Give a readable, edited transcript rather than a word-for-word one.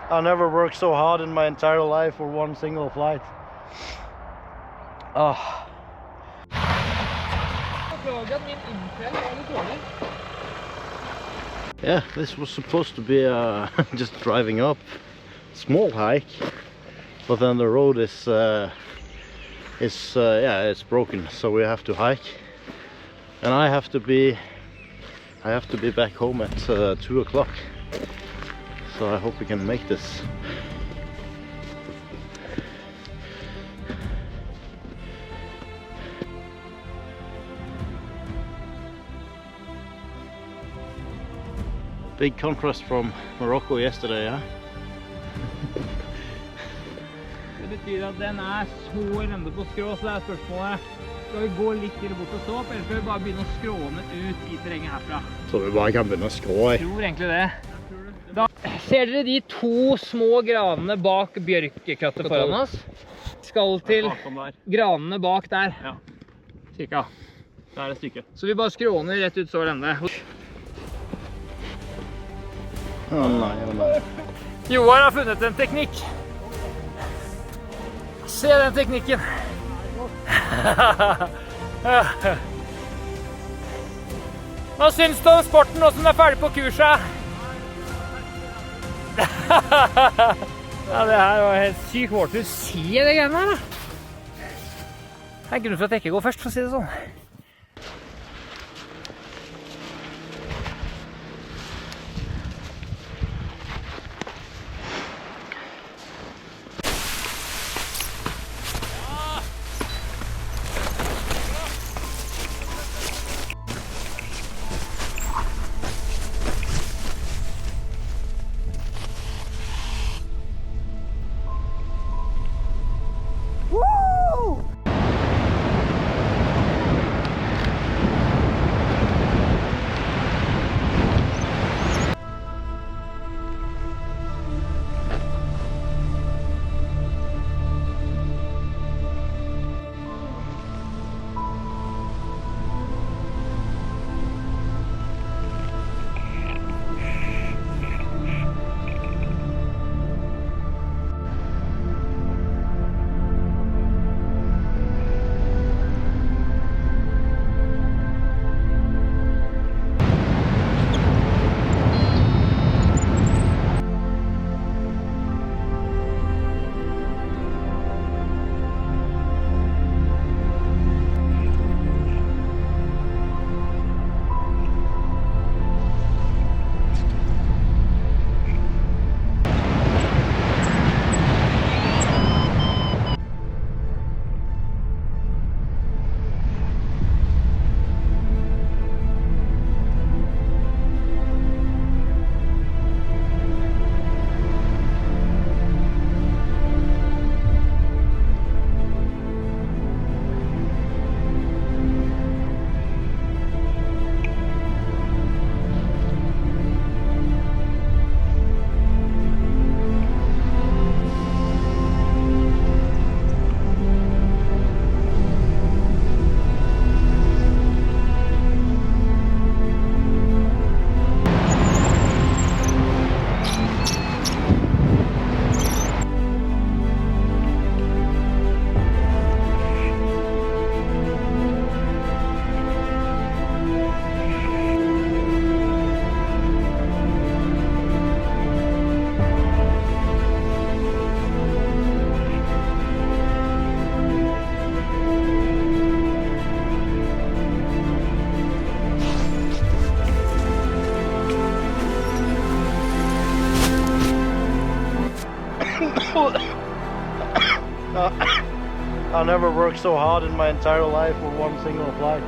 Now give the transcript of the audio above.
I never worked so hard in my entire life for one single flight. Yeah, this was supposed to be just driving up, small hike, but then the road is yeah, it's broken, so we have to hike, and I have to be back home at 2 o'clock. So I hope we can make this. Big contrast from Morocco yesterday, yeah? Det betyr at den så elendig på skrå, så det spørsmålet. Skal vi gå litt til bort og stå opp, eller skal vi bare begynne å skråne ut i terrenget herfra? Så vi bare kan begynne å skrå i. Jeg tror egentlig det. Da ser dere de 2 små granene bak bjørkekrattet foran oss? Skal til granene bak der. Ja, cirka. Der det stykket. Så vi bare skråner rett ut så lenge. Å nei, å nei. Joar har funnet en teknikk. Se den teknikken. Hva syns du om sporten nå som er ferdig på kurset? Ja, det her var helt sykt hårdt. Du ser det greiene her, da. Det er grunn for at jeg ikke går først, for å si det sånn. I never worked so hard in my entire life for one single flight.